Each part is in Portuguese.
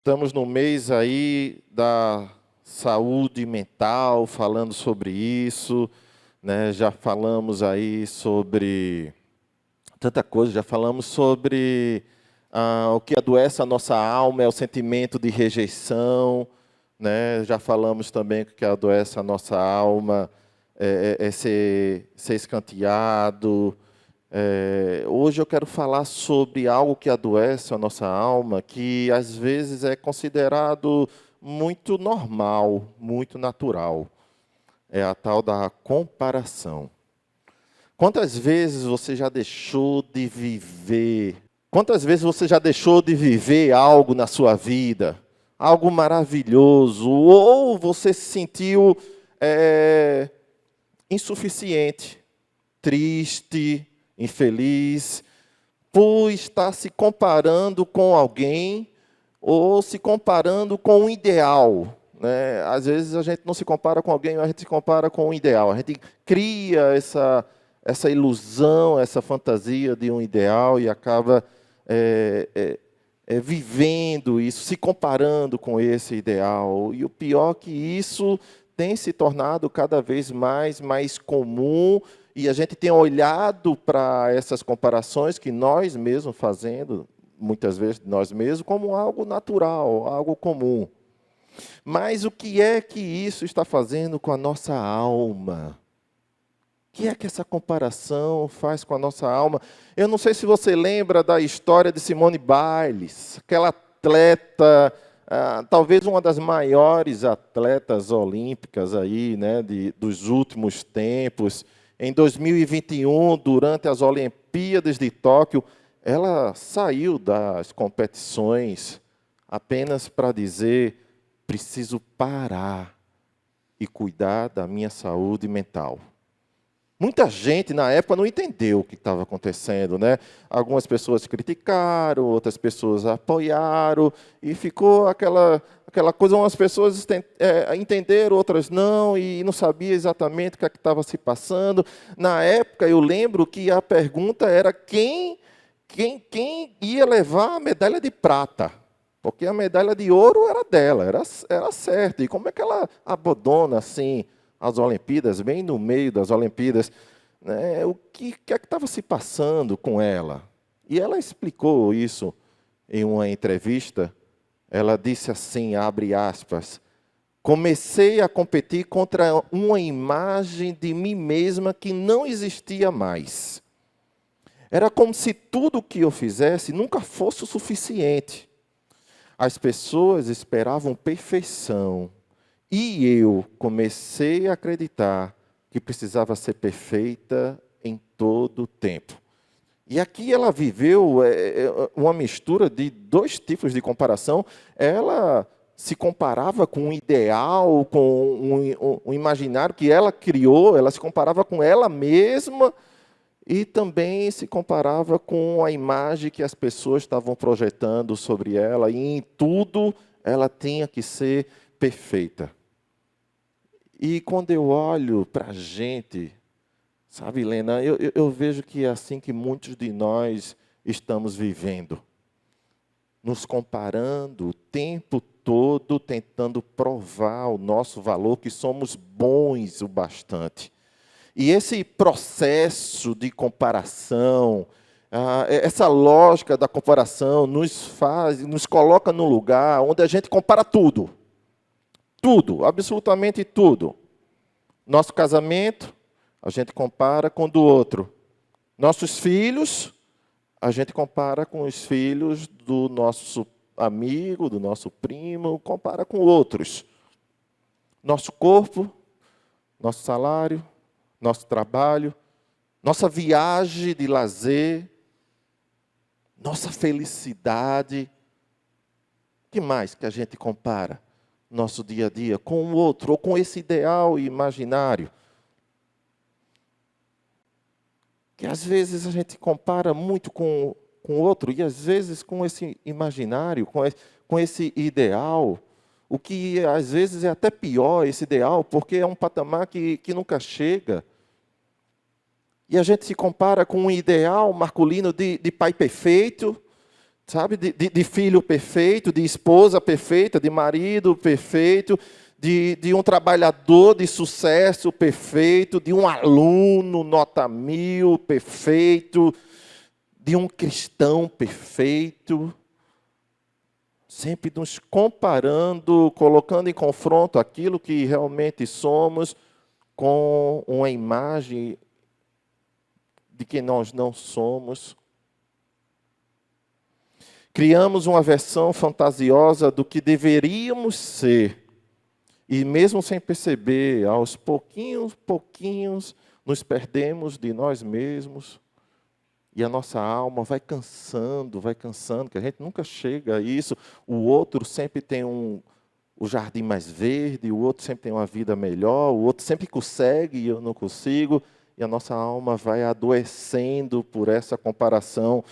Estamos no mês aí da saúde mental, falando sobre isso, né? Já falamos aí sobre tanta coisa, já falamos sobre o que adoece a nossa alma, é o sentimento de rejeição, né? Já falamos também que o que adoece a nossa alma é ser escanteado. Hoje eu quero falar sobre algo que adoece a nossa alma, que às vezes é considerado muito normal, muito natural. É a tal da comparação. Quantas vezes você já deixou de viver? Quantas vezes você já deixou de viver algo na sua vida? Algo maravilhoso? Ou você se sentiu insuficiente, triste, infeliz, por estar se comparando com alguém ou se comparando com um ideal, né? Às vezes a gente não se compara com alguém, a gente se compara com um ideal. A gente cria essa ilusão, essa fantasia de um ideal e acaba vivendo isso, se comparando com esse ideal. E o pior é que isso tem se tornado cada vez mais comum e a gente tem olhado para essas comparações que nós mesmos fazendo, muitas vezes nós mesmos, como algo natural, algo comum. Mas o que é que isso está fazendo com a nossa alma? O que é que essa comparação faz com a nossa alma? Eu não sei se você lembra da história de Simone Biles, aquela atleta, talvez uma das maiores atletas olímpicas aí, né, dos últimos tempos. Em 2021, durante as Olimpíadas de Tóquio, ela saiu das competições apenas para dizer: preciso parar e cuidar da minha saúde mental. Muita gente na época não entendeu o que estava acontecendo, né? Algumas pessoas criticaram, outras pessoas apoiaram, e ficou aquela coisa, umas pessoas entenderam, outras não, e não sabia exatamente o que estava se passando. Na época, eu lembro que a pergunta era quem ia levar a medalha de prata, porque a medalha de ouro era dela, era certo. E como é que ela abandona assim as Olimpíadas, bem no meio das Olimpíadas, né? O que é que estava se passando com ela? E ela explicou isso em uma entrevista. Ela disse assim, abre aspas: comecei a competir contra uma imagem de mim mesma que não existia mais. Era como se tudo o que eu fizesse nunca fosse o suficiente. As pessoas esperavam perfeição. E eu comecei a acreditar que precisava ser perfeita em todo o tempo. E aqui ela viveu uma mistura de dois tipos de comparação. Ela se comparava com um ideal, com um imaginário que ela criou, ela se comparava com ela mesma e também se comparava com a imagem que as pessoas estavam projetando sobre ela. E em tudo ela tinha que ser perfeita. E quando eu olho para a gente, sabe, Helena, eu vejo que é assim que muitos de nós estamos vivendo. Nos comparando o tempo todo, tentando provar o nosso valor, que somos bons o bastante. E esse processo de comparação, essa lógica da comparação nos coloca num lugar onde a gente compara tudo. Tudo, absolutamente tudo. Nosso casamento, a gente compara com o do outro. Nossos filhos, a gente compara com os filhos do nosso amigo, do nosso primo, compara com outros. Nosso corpo, nosso salário, nosso trabalho, nossa viagem de lazer, nossa felicidade. O que mais que a gente compara? Nosso dia a dia com o outro, ou com esse ideal imaginário. Que às vezes a gente compara muito com o outro, e às vezes com esse imaginário, com esse ideal, o que às vezes é até pior, esse ideal, porque é um patamar que nunca chega. E a gente se compara com um ideal masculino de pai perfeito, sabe, de filho perfeito, de esposa perfeita, de marido perfeito, de um trabalhador de sucesso perfeito, de um aluno nota 1000 perfeito, de um cristão perfeito, sempre nos comparando, colocando em confronto aquilo que realmente somos com uma imagem de que nós não somos. Criamos uma versão fantasiosa do que deveríamos ser. E mesmo sem perceber, aos pouquinhos, nos perdemos de nós mesmos. E a nossa alma vai cansando, que a gente nunca chega a isso. O outro sempre tem o jardim mais verde, o outro sempre tem uma vida melhor, o outro sempre consegue e eu não consigo. E a nossa alma vai adoecendo por essa comparação.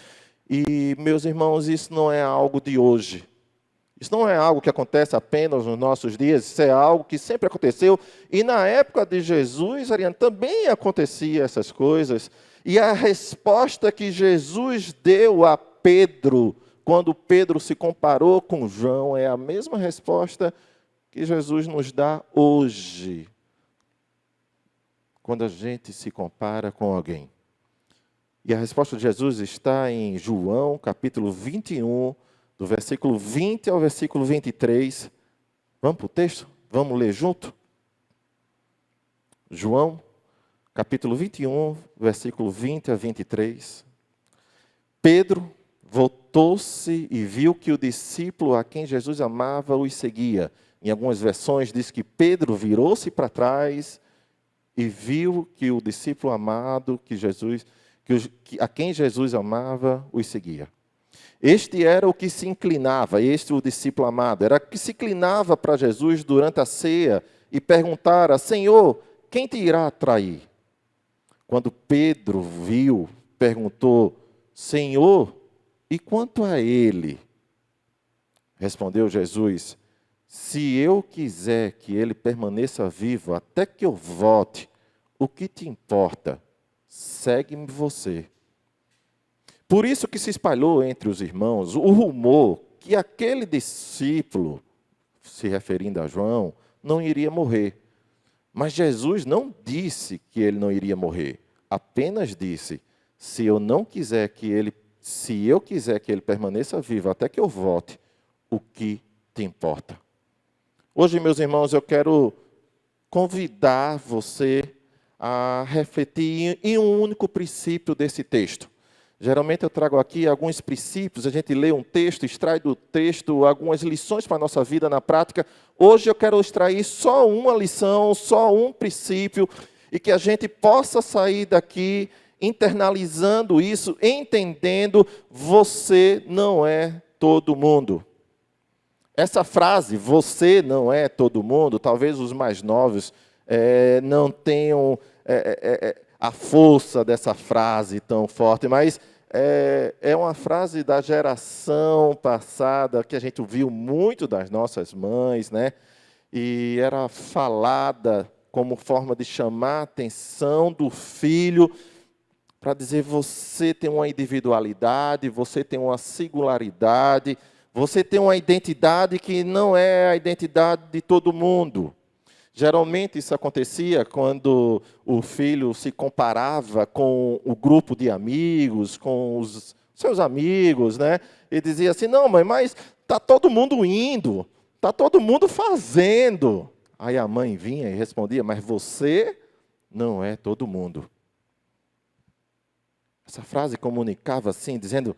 E, meus irmãos, isso não é algo de hoje. Isso não é algo que acontece apenas nos nossos dias, isso é algo que sempre aconteceu. E na época de Jesus, Ariane, também acontecia essas coisas. E a resposta que Jesus deu a Pedro, quando Pedro se comparou com João, é a mesma resposta que Jesus nos dá hoje, quando a gente se compara com alguém. E a resposta de Jesus está em João, capítulo 21, do versículo 20 ao versículo 23. Vamos para o texto? Vamos ler junto? João, capítulo 21, versículo 20 a 23. Pedro voltou-se e viu que o discípulo a quem Jesus amava os seguia. Em algumas versões diz que Pedro virou-se para trás e viu que o discípulo amado a quem Jesus amava os seguia. Este era o que se inclinava, o discípulo amado, era o que se inclinava para Jesus durante a ceia e perguntara: Senhor, quem te irá trair? Quando Pedro viu, perguntou: Senhor, e quanto a ele? Respondeu Jesus: se eu quiser que ele permaneça vivo até que eu volte, o que te importa? Segue-me você. Por isso que se espalhou entre os irmãos o rumor que aquele discípulo, se referindo a João, não iria morrer. Mas Jesus não disse que ele não iria morrer. Apenas disse: se eu quiser que ele permaneça vivo até que eu volte, o que te importa? Hoje, meus irmãos, eu quero convidar você a refletir em um único princípio desse texto. Geralmente eu trago aqui alguns princípios, a gente lê um texto, extrai do texto algumas lições para a nossa vida na prática. Hoje eu quero extrair só uma lição, só um princípio, e que a gente possa sair daqui internalizando isso, entendendo: você não é todo mundo. Essa frase, você não é todo mundo, talvez os mais novos não tenham a força dessa frase tão forte, mas é uma frase da geração passada que a gente ouviu muito das nossas mães, né? E era falada como forma de chamar a atenção do filho para dizer: você tem uma individualidade, você tem uma singularidade, você tem uma identidade que não é a identidade de todo mundo. Geralmente isso acontecia quando o filho se comparava com o grupo de amigos, com os seus amigos, né? E dizia assim: não, mãe, mas está todo mundo indo, está todo mundo fazendo. Aí a mãe vinha e respondia: mas você não é todo mundo. Essa frase comunicava assim, dizendo: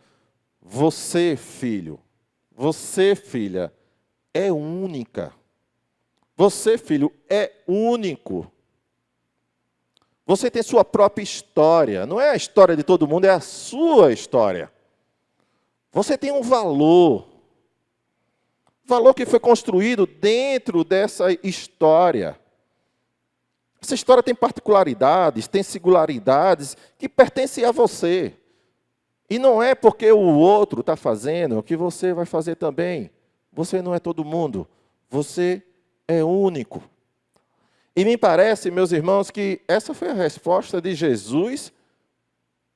você, filho, você, filha, é única. Você, filho, é único. Você tem sua própria história. Não é a história de todo mundo, é a sua história. Você tem um valor. Valor que foi construído dentro dessa história. Essa história tem particularidades, tem singularidades que pertencem a você. E não é porque o outro está fazendo que você vai fazer também. Você não é todo mundo. Você é único. E me parece, meus irmãos, que essa foi a resposta de Jesus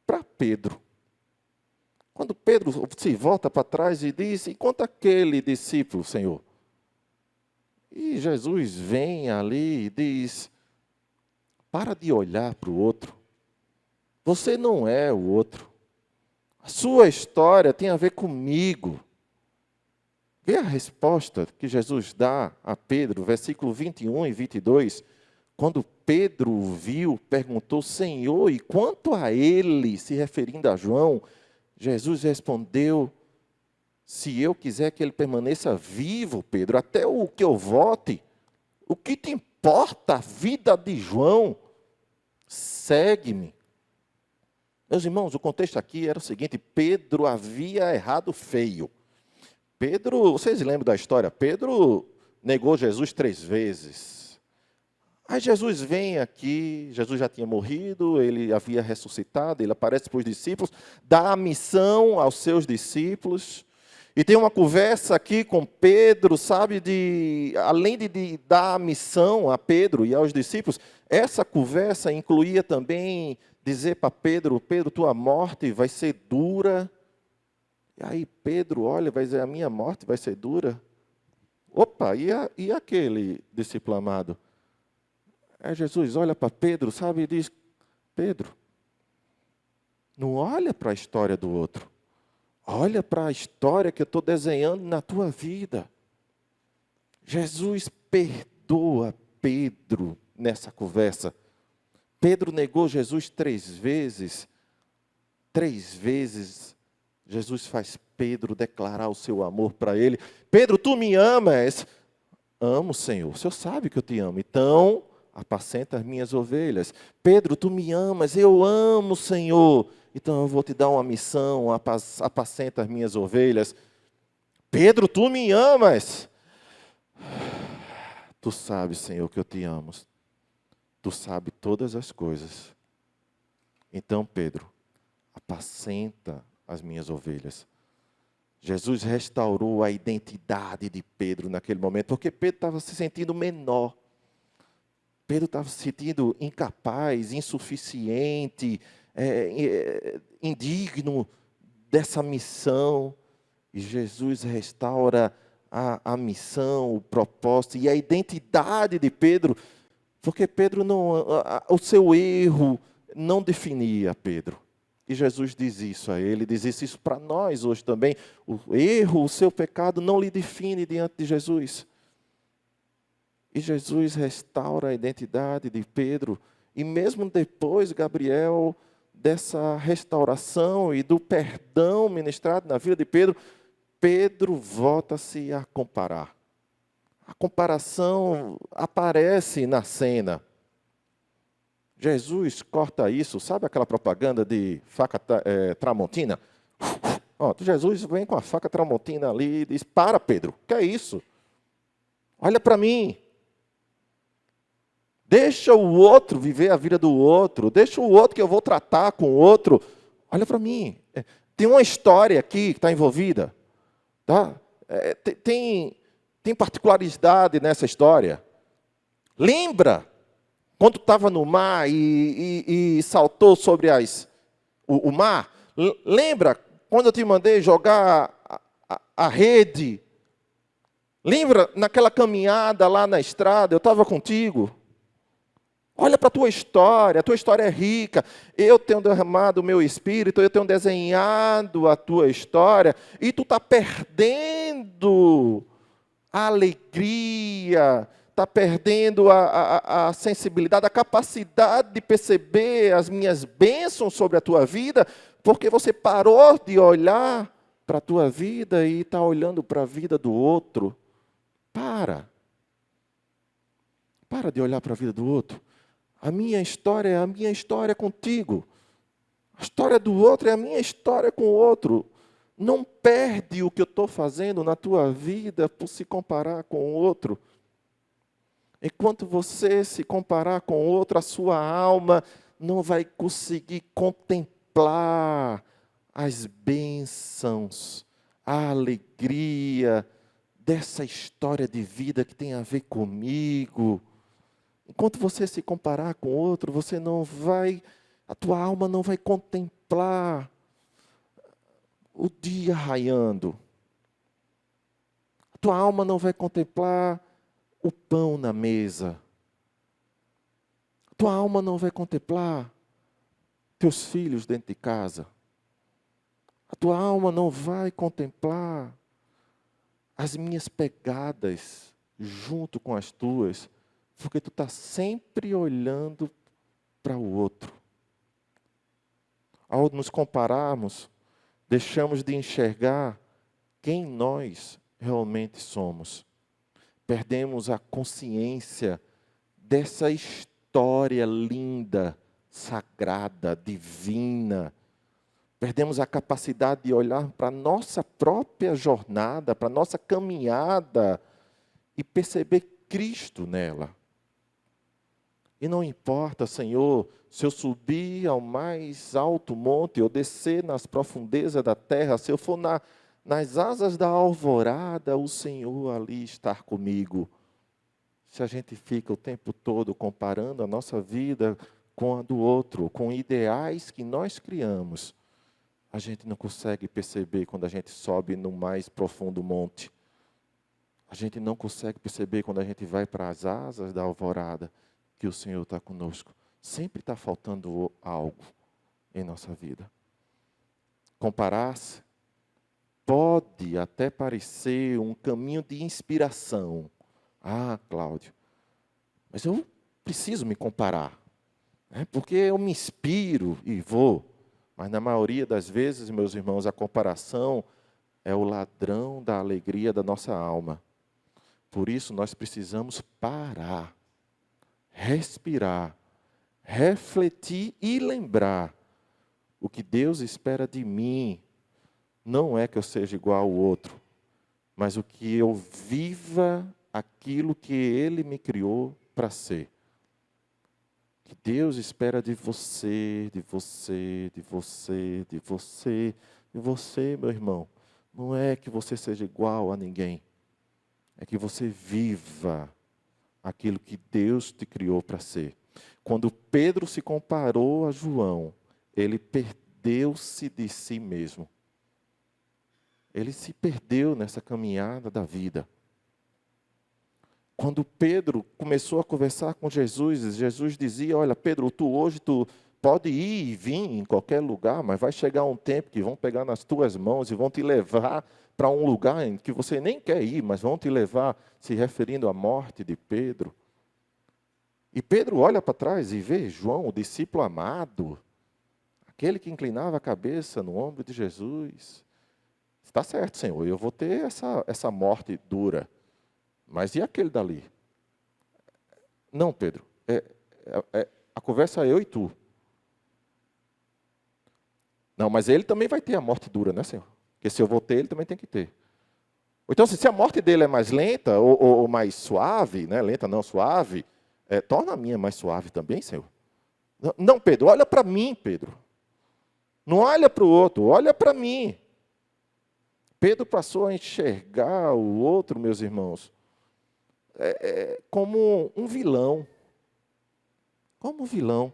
para Pedro. Quando Pedro se volta para trás e diz, e quanto aquele discípulo, Senhor? E Jesus vem ali e diz, para de olhar para o outro. Você não é o outro. A sua história tem a ver comigo. Vê a resposta que Jesus dá a Pedro, versículo 21 e 22. Quando Pedro o viu, perguntou, Senhor, e quanto a ele, se referindo a João, Jesus respondeu, se eu quiser que ele permaneça vivo, Pedro, até o que eu volte, o que te importa a vida de João? Segue-me. Meus irmãos, o contexto aqui era o seguinte, Pedro havia errado feio. Pedro, vocês lembram da história? Pedro negou Jesus 3 vezes. Aí Jesus vem aqui, Jesus já tinha morrido, ele havia ressuscitado, ele aparece para os discípulos, dá a missão aos seus discípulos, e tem uma conversa aqui com Pedro, sabe, além de dar a missão a Pedro e aos discípulos, essa conversa incluía também dizer para Pedro, Pedro, tua morte vai ser dura. E aí Pedro olha, vai dizer, a minha morte vai ser dura? Opa, e aquele discípulo amado? Aí Jesus olha para Pedro, sabe, e diz, Pedro, não olha para a história do outro. Olha para a história que eu estou desenhando na tua vida. Jesus perdoa Pedro nessa conversa. Pedro negou Jesus 3 vezes. 3 vezes Jesus faz Pedro declarar o seu amor para ele. Pedro, tu me amas? Amo, Senhor. O Senhor sabe que eu te amo. Então, apacenta as minhas ovelhas. Pedro, tu me amas? Eu amo, Senhor. Então, eu vou te dar uma missão, apacenta as minhas ovelhas. Pedro, tu me amas? Tu sabes, Senhor, que eu te amo. Tu sabes todas as coisas. Então, Pedro, apacenta as minhas ovelhas. Jesus restaurou a identidade de Pedro naquele momento, porque Pedro estava se sentindo menor. Pedro estava se sentindo incapaz, insuficiente, indigno dessa missão. E Jesus restaura a missão, o propósito e a identidade de Pedro, porque Pedro o seu erro não definia Pedro. E Jesus diz isso a ele, diz isso para nós hoje também. O erro, o seu pecado não lhe define diante de Jesus. E Jesus restaura a identidade de Pedro. E mesmo depois, Gabriel, dessa restauração e do perdão ministrado na vida de Pedro, Pedro volta-se a comparar. A comparação aparece na cena. Jesus corta isso, sabe aquela propaganda de faca tramontina? Jesus vem com a faca tramontina ali e diz, para Pedro, o que é isso? Olha para mim. Deixa o outro viver a vida do outro, deixa o outro que eu vou tratar com o outro. Olha para mim. Tem uma história aqui que está envolvida. Tá? Tem particularidade nessa história. Lembra? Quando estava no mar e saltou sobre o mar, lembra quando eu te mandei jogar a rede? Lembra naquela caminhada lá na estrada, eu estava contigo? Olha para a tua história é rica. Eu tenho derramado o meu espírito, eu tenho desenhado a tua história, e tu está perdendo a alegria, está perdendo a sensibilidade, a capacidade de perceber as minhas bênçãos sobre a tua vida, porque você parou de olhar para a tua vida e está olhando para a vida do outro. Para de olhar para a vida do outro. A minha história é a minha história contigo. A história do outro é a minha história com o outro. Não perde o que eu estou fazendo na tua vida por se comparar com o outro. Enquanto você se comparar com o outro, a sua alma não vai conseguir contemplar as bênçãos, a alegria dessa história de vida que tem a ver comigo. Enquanto você se comparar com outro, a tua alma não vai contemplar o dia raiando. A tua alma não vai contemplar o pão na mesa. A tua alma não vai contemplar teus filhos dentro de casa. A tua alma não vai contemplar as minhas pegadas junto com as tuas, porque tu está sempre olhando para o outro. Ao nos compararmos, deixamos de enxergar quem nós realmente somos. Perdemos a consciência dessa história linda, sagrada, divina. Perdemos a capacidade de olhar para a nossa própria jornada, para a nossa caminhada e perceber Cristo nela. E não importa, Senhor, se eu subir ao mais alto monte, ou descer nas profundezas da terra, se eu for nas asas da alvorada, o Senhor ali está comigo. Se a gente fica o tempo todo comparando a nossa vida com a do outro, com ideais que nós criamos, a gente não consegue perceber quando a gente sobe no mais profundo monte. A gente não consegue perceber quando a gente vai para as asas da alvorada, que o Senhor está conosco. Sempre está faltando algo em nossa vida. Comparar-se pode até parecer um caminho de inspiração. Ah, Cláudio, mas eu preciso me comparar, né? Porque eu me inspiro e vou. Mas na maioria das vezes, meus irmãos, a comparação é o ladrão da alegria da nossa alma. Por isso nós precisamos parar, respirar, refletir e lembrar: o que Deus espera de mim não é que eu seja igual ao outro, mas o que eu viva aquilo que Ele me criou para ser. Que Deus espera de você, de você, de você, de você, de você, meu irmão. Não é que você seja igual a ninguém. É que você viva aquilo que Deus te criou para ser. Quando Pedro se comparou a João, ele perdeu-se de si mesmo. Ele se perdeu nessa caminhada da vida. Quando Pedro começou a conversar com Jesus, Jesus dizia: olha, Pedro, hoje tu pode ir e vir em qualquer lugar, mas vai chegar um tempo que vão pegar nas tuas mãos e vão te levar para um lugar em que você nem quer ir, mas vão te levar, se referindo à morte de Pedro. E Pedro olha para trás e vê João, o discípulo amado, aquele que inclinava a cabeça no ombro de Jesus. Está certo, Senhor, eu vou ter essa morte dura. Mas e aquele dali? Não, Pedro, a conversa é eu e tu. Não, mas ele também vai ter a morte dura, né, Senhor? Porque se eu vou ter, ele também tem que ter. Então, se a morte dele é mais lenta ou mais suave, né? Lenta não, suave, torna a minha mais suave também, Senhor. Não, Pedro, olha para mim, Pedro. Não olha para o outro, olha para mim. Pedro passou a enxergar o outro, meus irmãos, como um vilão. Como um vilão.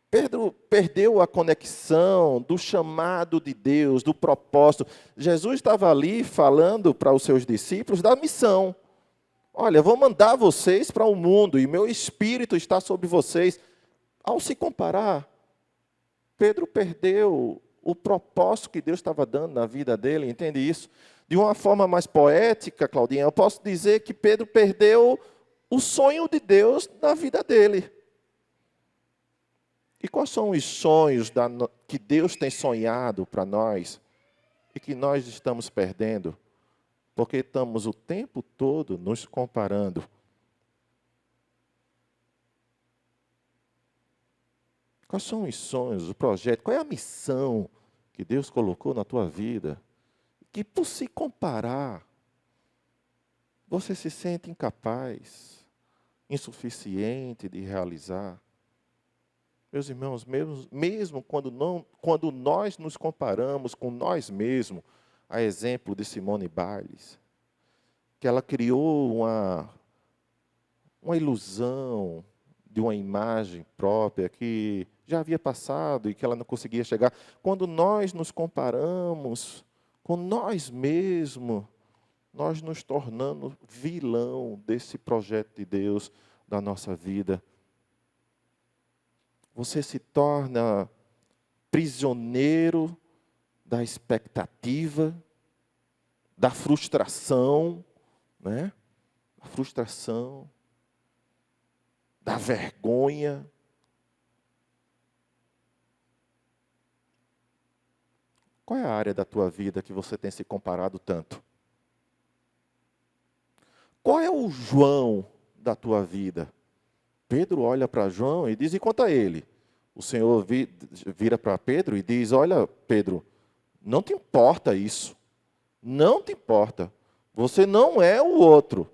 Pedro perdeu a conexão do chamado de Deus, do propósito. Jesus estava ali falando para os seus discípulos da missão. Olha, vou mandar vocês para o mundo e meu espírito está sobre vocês. Ao se comparar, Pedro perdeu o propósito que Deus estava dando na vida dele, entende isso? De uma forma mais poética, Claudinha, eu posso dizer que Pedro perdeu o sonho de Deus na vida dele. E quais são os sonhos que Deus tem sonhado para nós e que nós estamos perdendo? Porque estamos o tempo todo nos comparando. Quais são os sonhos, o projeto, qual é a missão que Deus colocou na tua vida? Que por se comparar, você se sente incapaz, insuficiente de realizar. Meus irmãos, mesmo quando nós nos comparamos com nós mesmos, a exemplo de Simone Biles, que ela criou uma ilusão de uma imagem própria que já havia passado e que ela não conseguia chegar. Quando nós nos comparamos com nós mesmos, nós nos tornamos vilão desse projeto de Deus da nossa vida. Você se torna prisioneiro da expectativa, da frustração, né? Da frustração, da vergonha. Qual é a área da tua vida que você tem se comparado tanto? Qual é o João da tua vida? Pedro olha para João e diz, e quanto a ele? O Senhor vira para Pedro e diz, olha, Pedro, não te importa isso. Não te importa. Você não é o outro.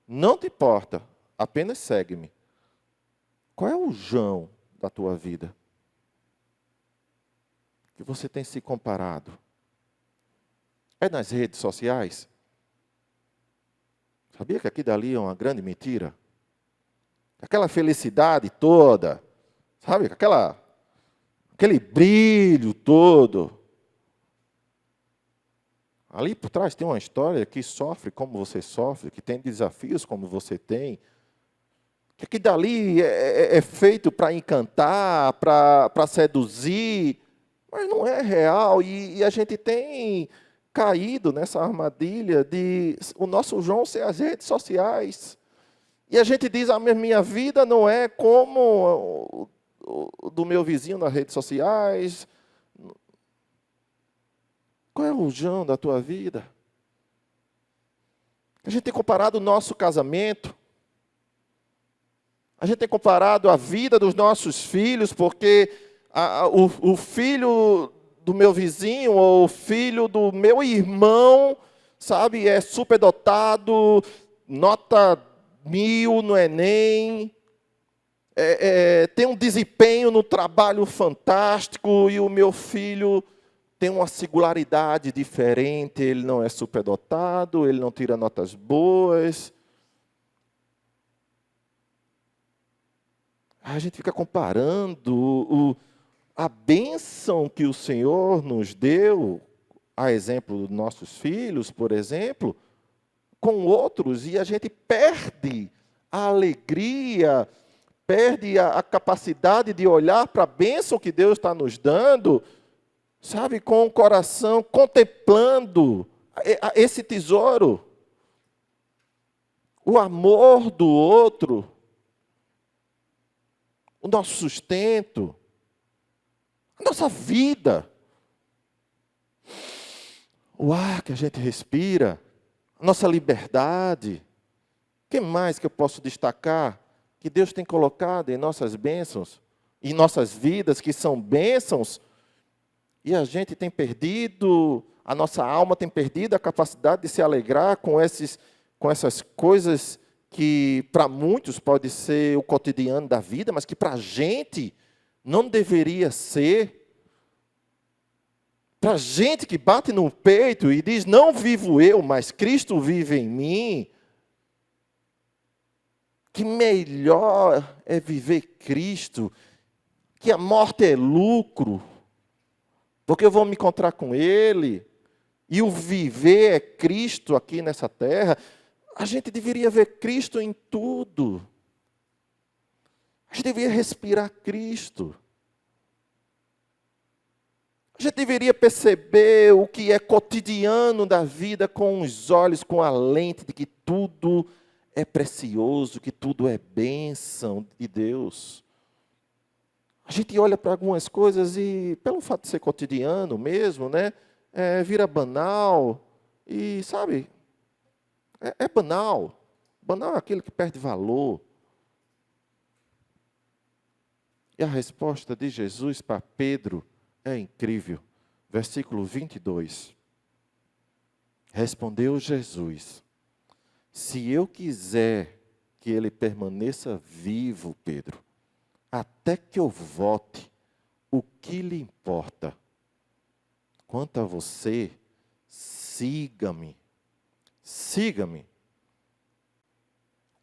Não te importa. Apenas segue-me. Qual é o João da tua vida? Que você tem se comparado? É nas redes sociais? Sabia que aqui dali é uma grande mentira? Aquela felicidade toda, sabe? Aquele brilho todo. Ali por trás tem uma história que sofre como você sofre, que tem desafios como você tem. Que aqui dali é feito para encantar, para seduzir, mas não é real. E a gente tem caído nessa armadilha de o nosso João ser as redes sociais. E a gente diz, a minha vida não é como o do meu vizinho nas redes sociais. Qual é o João da tua vida? A gente tem comparado o nosso casamento. A gente tem comparado a vida dos nossos filhos, porque o filho do meu vizinho ou o filho do meu irmão, sabe, é superdotado, nota 1000 no Enem, tem um desempenho no trabalho fantástico, e o meu filho tem uma singularidade diferente, ele não é superdotado, ele não tira notas boas. A gente fica comparando a bênção que o Senhor nos deu, a exemplo dos nossos filhos, por exemplo, com outros, e a gente perde a alegria, perde a capacidade de olhar para a bênção que Deus está nos dando, sabe, com o coração contemplando esse tesouro, o amor do outro, o nosso sustento, a nossa vida, o ar que a gente respira, a nossa liberdade. O que mais que eu posso destacar que Deus tem colocado em nossas bênçãos, em nossas vidas, que são bênçãos, e a gente tem perdido, a nossa alma tem perdido a capacidade de se alegrar com essas coisas que para muitos pode ser o cotidiano da vida, mas que para a gente não deveria ser. Para a gente que bate no peito e diz, não vivo eu, mas Cristo vive em mim, que melhor é viver Cristo, que a morte é lucro, porque eu vou me encontrar com Ele, e o viver é Cristo aqui nessa terra. A gente deveria ver Cristo em tudo. A gente deveria respirar Cristo. A gente deveria perceber o que é cotidiano da vida com os olhos, com a lente de que tudo é precioso, que tudo é bênção de Deus. A gente olha para algumas coisas e, pelo fato de ser cotidiano mesmo, né, vira banal. E, sabe, é banal. Banal é aquilo que perde valor. E a resposta de Jesus para Pedro é incrível. Versículo 22. Respondeu Jesus: se eu quiser que ele permaneça vivo, Pedro, até que eu volte, o que lhe importa? Quanto a você, siga-me. Siga-me.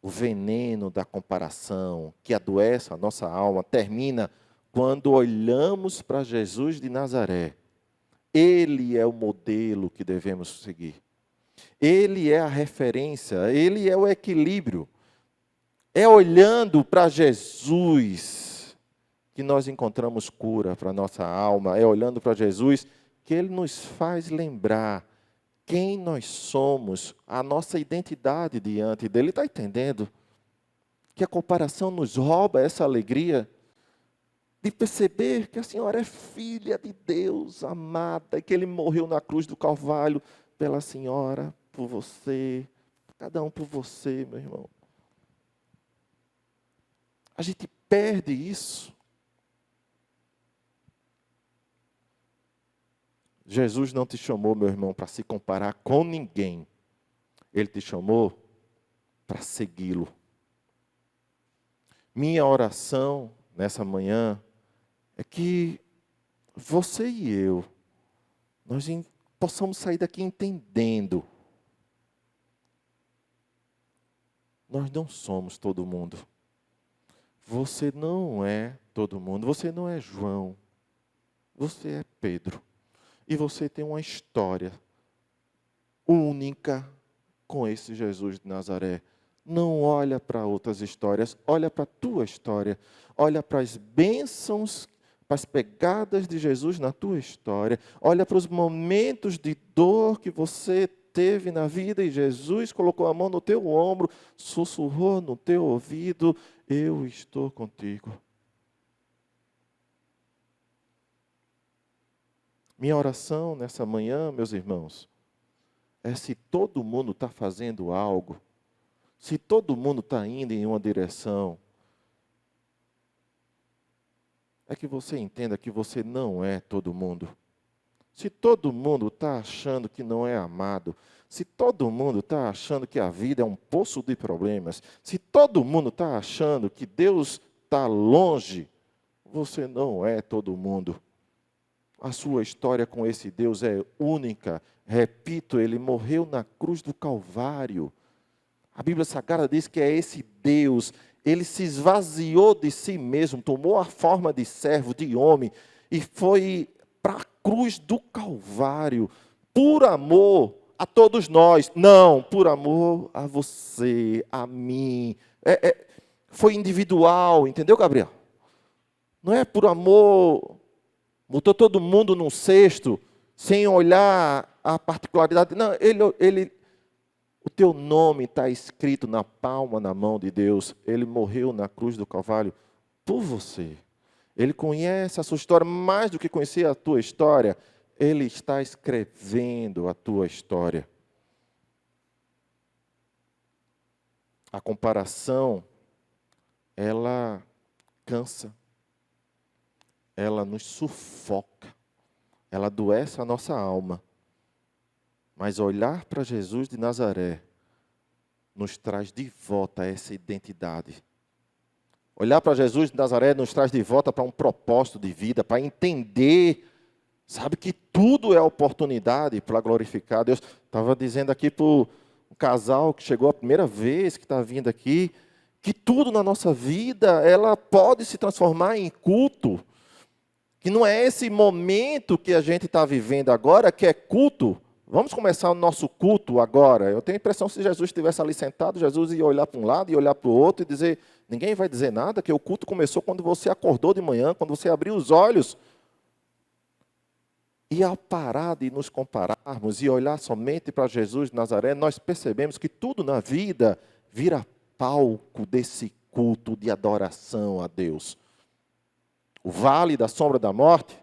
O veneno da comparação que adoece a nossa alma termina quando olhamos para Jesus de Nazaré. Ele é o modelo que devemos seguir. Ele é a referência, ele é o equilíbrio. É olhando para Jesus que nós encontramos cura para a nossa alma. É olhando para Jesus que ele nos faz lembrar quem nós somos, a nossa identidade diante dele. Está entendendo? Que a comparação nos rouba essa alegria de perceber que a senhora é filha de Deus, amada, e que ele morreu na cruz do Calvário pela senhora, por você, cada um por você, meu irmão. A gente perde isso. Jesus não te chamou, meu irmão, para se comparar com ninguém. Ele te chamou para segui-lo. Minha oração nessa manhã é que você e eu, nós possamos sair daqui entendendo. Nós não somos todo mundo. Você não é todo mundo. Você não é João. Você é Pedro. E você tem uma história única com esse Jesus de Nazaré. Não olha para outras histórias, olha para a tua história. Olha para as bênçãos, para as pegadas de Jesus na tua história. Olha para os momentos de dor que você teve na vida e Jesus colocou a mão no teu ombro, sussurrou no teu ouvido, eu estou contigo. Minha oração nessa manhã, meus irmãos, é se todo mundo está fazendo algo, se todo mundo está indo em uma direção, é que você entenda que você não é todo mundo. Se todo mundo está achando que não é amado, se todo mundo está achando que a vida é um poço de problemas, se todo mundo está achando que Deus está longe, você não é todo mundo. A sua história com esse Deus é única. Repito, ele morreu na cruz do Calvário. A Bíblia Sagrada diz que é esse Deus. Ele se esvaziou de si mesmo, tomou a forma de servo, de homem, e foi para a cruz do Calvário, por amor a todos nós. Não, por amor a você, a mim. Foi individual, entendeu, Gabriel? Não é por amor. Botou todo mundo num cesto, sem olhar a particularidade. Não, o teu nome está escrito na palma, na mão de Deus. Ele morreu na cruz do Calvário por você. Ele conhece a sua história mais do que conhecer a tua história. Ele está escrevendo a tua história. A comparação, ela cansa. Ela nos sufoca, ela adoece a nossa alma. Mas olhar para Jesus de Nazaré nos traz de volta essa identidade. Olhar para Jesus de Nazaré nos traz de volta para um propósito de vida, para entender, sabe, que tudo é oportunidade para glorificar Deus. Estava dizendo aqui para um casal que chegou a primeira vez, que está vindo aqui, que tudo na nossa vida, ela pode se transformar em culto. Que não é esse momento que a gente está vivendo agora, que é culto. Vamos começar o nosso culto agora. Eu tenho a impressão que se Jesus estivesse ali sentado, Jesus ia olhar para um lado e olhar para o outro e dizer, ninguém vai dizer nada, que o culto começou quando você acordou de manhã, quando você abriu os olhos. E ao parar de nos compararmos e olhar somente para Jesus de Nazaré, nós percebemos que tudo na vida vira palco desse culto de adoração a Deus. O vale da sombra da morte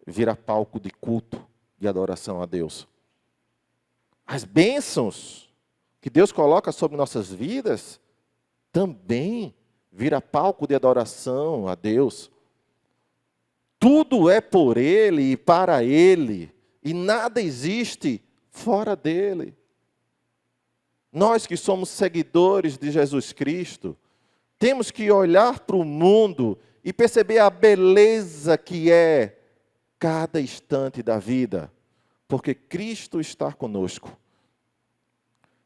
vira palco de culto, de adoração a Deus. As bênçãos que Deus coloca sobre nossas vidas também vira palco de adoração a Deus. Tudo é por Ele e para Ele, e nada existe fora dEle. Nós que somos seguidores de Jesus Cristo, temos que olhar para o mundo e perceber a beleza que é cada instante da vida, porque Cristo está conosco.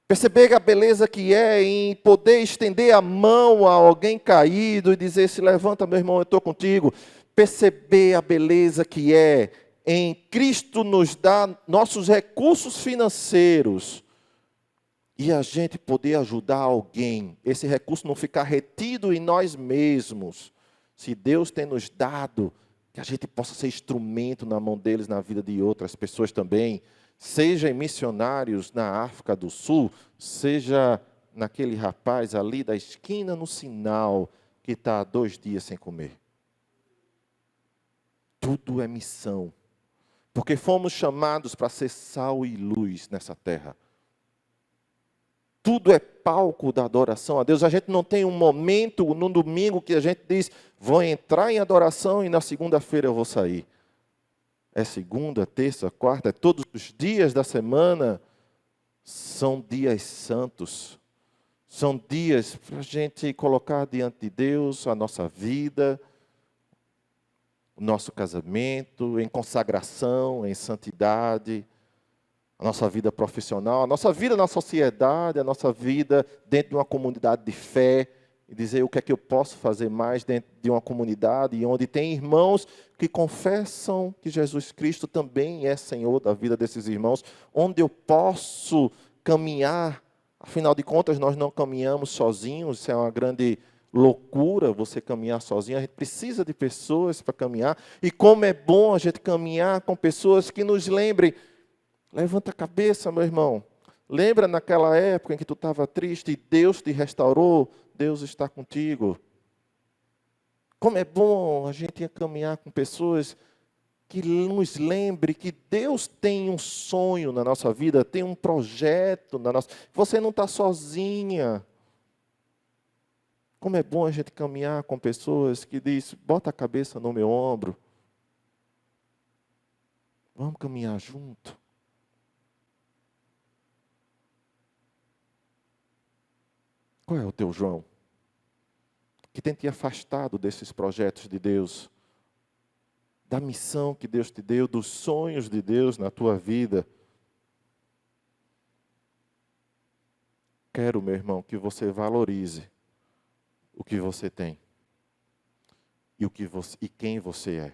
Perceber a beleza que é em poder estender a mão a alguém caído e dizer: se levanta, meu irmão, eu estou contigo. Perceber a beleza que é em Cristo nos dar nossos recursos financeiros e a gente poder ajudar alguém. Esse recurso não ficar retido em nós mesmos. Se Deus tem nos dado, que a gente possa ser instrumento na mão deles, na vida de outras pessoas também. Seja em missionários na África do Sul, seja naquele rapaz ali da esquina no sinal, que está há 2 dias sem comer. Tudo é missão. Porque fomos chamados para ser sal e luz nessa terra. Tudo é palco da adoração a Deus. A gente não tem um momento no domingo que a gente diz: vou entrar em adoração e na segunda-feira eu vou sair. É segunda, terça, quarta, todos os dias da semana são dias santos. São dias para a gente colocar diante de Deus a nossa vida, o nosso casamento, em consagração, em santidade, a nossa vida profissional, a nossa vida na sociedade, a nossa vida dentro de uma comunidade de fé, e dizer o que é que eu posso fazer mais dentro de uma comunidade onde tem irmãos que confessam que Jesus Cristo também é Senhor da vida desses irmãos, onde eu posso caminhar. Afinal de contas, nós não caminhamos sozinhos, isso é uma grande loucura você caminhar sozinho, a gente precisa de pessoas para caminhar, e como é bom a gente caminhar com pessoas que nos lembrem. Levanta a cabeça, meu irmão. Lembra naquela época em que tu estava triste e Deus te restaurou? Deus está contigo. Como é bom a gente caminhar com pessoas que nos lembre que Deus tem um sonho na nossa vida, tem um projeto na nossa. Você não está sozinha. Como é bom a gente caminhar com pessoas que diz: bota a cabeça no meu ombro. Vamos caminhar junto. Qual é o teu João? Que tem te afastado desses projetos de Deus, da missão que Deus te deu, dos sonhos de Deus na tua vida. Quero, meu irmão, que você valorize o que você tem e quem você é.